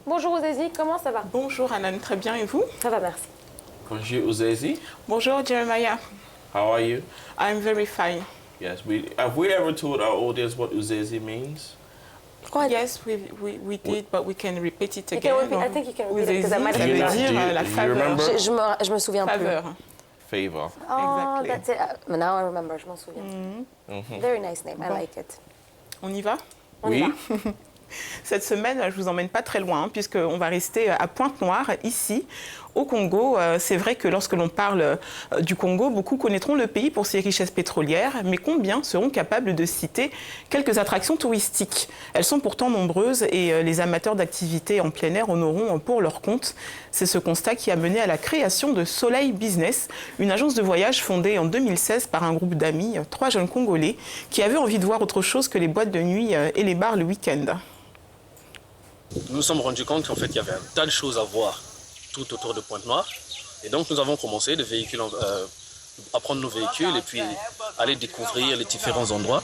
Bonjour Ozazie, comment ça va? Bonjour Alan, très bien et vous? Ça va, merci. Bonjour Ozazie. Bonjour Jeremiah. How are you? I'm very fine. Yes, have we ever told our audience what Ozazie means? Yes, we did, but we can repeat it You again. can repeat, I think you can repeat it because I might Ça have veut forgotten. dire la Do you faveur. remember? Je me souviens plus. Faveur. Favor. Oh, Exactly. that's it. Now I remember, je m'en souviens. Very nice name, I like it. On y va? On y Oui. va. Cette semaine, je vous emmène pas très loin, hein, puisqu'on va rester à Pointe-Noire, ici, au Congo. C'est vrai que lorsque l'on parle du Congo, beaucoup connaîtront le pays pour ses richesses pétrolières, mais combien seront capables de citer quelques attractions touristiques? Elles sont pourtant nombreuses et les amateurs d'activités en plein air en auront pour leur compte. C'est ce constat qui a mené à la création de Soleil Business, une agence de voyage fondée en 2016 par un groupe d'amis, 3 jeunes Congolais, qui avaient envie de voir autre chose que les boîtes de nuit et les bars le week-end. Nous nous sommes rendus compte qu'en fait, il y avait un tas de choses à voir tout autour de Pointe-Noire. Et donc, nous avons commencé à prendre nos véhicules et puis aller découvrir les différents endroits.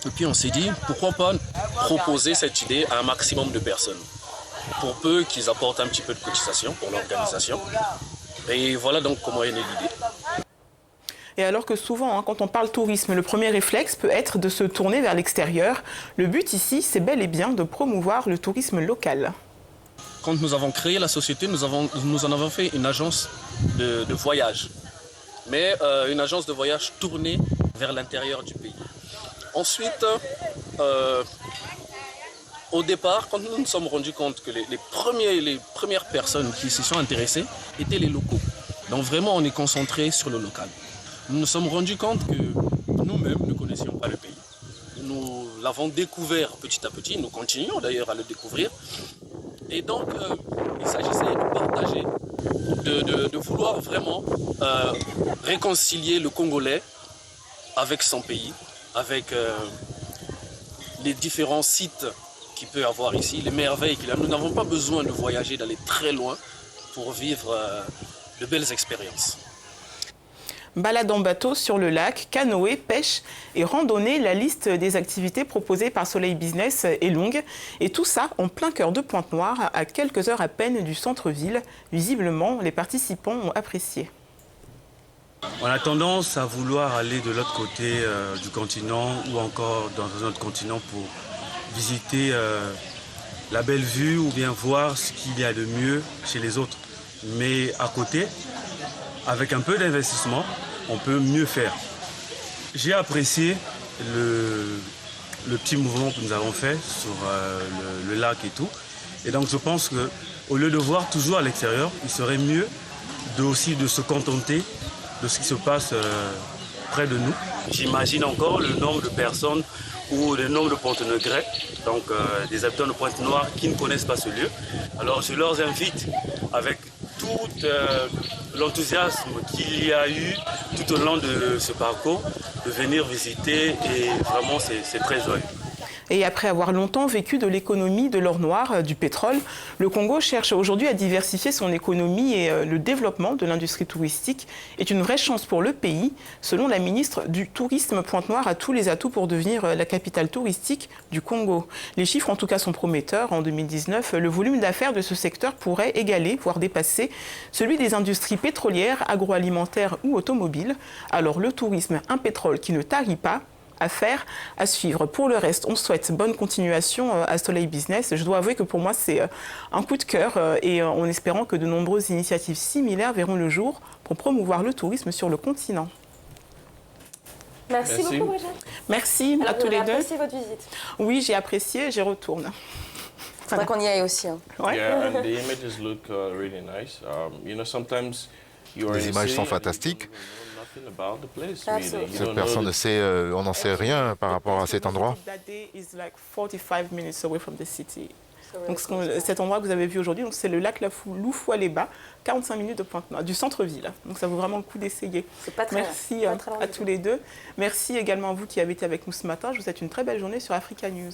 Et puis, on s'est dit, pourquoi pas proposer cette idée à un maximum de personnes, pour peu qu'ils apportent un petit peu de cotisation pour l'organisation. Et voilà donc comment est née l'idée. Et alors que souvent, quand on parle tourisme, le premier réflexe peut être de se tourner vers l'extérieur. Le but ici, c'est bel et bien de promouvoir le tourisme local. Quand nous avons créé la société, nous en avons fait une agence de voyage, mais une agence de voyage tournée vers l'intérieur du pays. Ensuite, au départ, quand nous nous sommes rendus compte que les premières personnes qui s'y sont intéressées étaient les locaux. Donc vraiment, on est concentré sur le local. Nous nous sommes rendus compte que nous-mêmes ne connaissions pas le pays. Nous l'avons découvert petit à petit, nous continuons d'ailleurs à le découvrir. Et donc, il s'agissait de partager, de vouloir vraiment réconcilier le Congolais avec son pays, avec les différents sites qu'il peut avoir ici, les merveilles qu'il a. Nous n'avons pas besoin de voyager, d'aller très loin pour vivre de belles expériences. Balade en bateau sur le lac, canoë, pêche et randonnée, la liste des activités proposées par Soleil Business est longue. Et tout ça en plein cœur de Pointe-Noire, à quelques heures à peine du centre-ville. Visiblement, les participants ont apprécié. On a tendance à vouloir aller de l'autre côté du continent ou encore dans un autre continent pour visiter la belle vue ou bien voir ce qu'il y a de mieux chez les autres. Mais à côté, avec un peu d'investissement, on peut mieux faire. J'ai apprécié le petit mouvement que nous avons fait sur le lac et tout. Et donc je pense qu'au lieu de voir toujours à l'extérieur, il serait mieux aussi de se contenter de ce qui se passe près de nous. J'imagine encore le nombre de personnes ou le nombre de Pontenegrais, donc des habitants de Pointe-Noire qui ne connaissent pas ce lieu. Alors je leur invite avec tout l'enthousiasme qu'il y a eu tout au long de ce parcours, de venir visiter et vraiment c'est très joyeux. Et après avoir longtemps vécu de l'économie de l'or noir, du pétrole, le Congo cherche aujourd'hui à diversifier son économie et le développement de l'industrie touristique est une vraie chance pour le pays. Selon la ministre du Tourisme, Pointe-Noire a tous les atouts pour devenir la capitale touristique du Congo. Les chiffres en tout cas sont prometteurs. En 2019, le volume d'affaires de ce secteur pourrait égaler, voire dépasser, celui des industries pétrolières, agroalimentaires ou automobiles. Alors le tourisme, un pétrole qui ne tarit pas, à faire, à suivre. Pour le reste, on souhaite bonne continuation à Soleil Business. Je dois avouer que pour moi, c'est un coup de cœur et en espérant que de nombreuses initiatives similaires verront le jour pour promouvoir le tourisme sur le continent. Merci beaucoup, Brigitte. Merci à tous les deux. J'ai apprécié votre visite. Oui, j'ai apprécié, j'y retourne. Il faudrait qu'on y aille aussi. Hein. Ouais. Yeah, and the images look really nice. You know, sometimes you are Les images sont fantastiques. Absolument. Personne ne sait, on n'en sait rien par rapport à cet endroit. Donc cet endroit que vous avez vu aujourd'hui, c'est le lac Loufoualéba, 45 minutes de Pointe-Noire, du centre-ville. Donc ça vaut vraiment le coup d'essayer. Merci à tous les deux. Merci également à vous qui avez été avec nous ce matin. Je vous souhaite une très belle journée sur Africa News.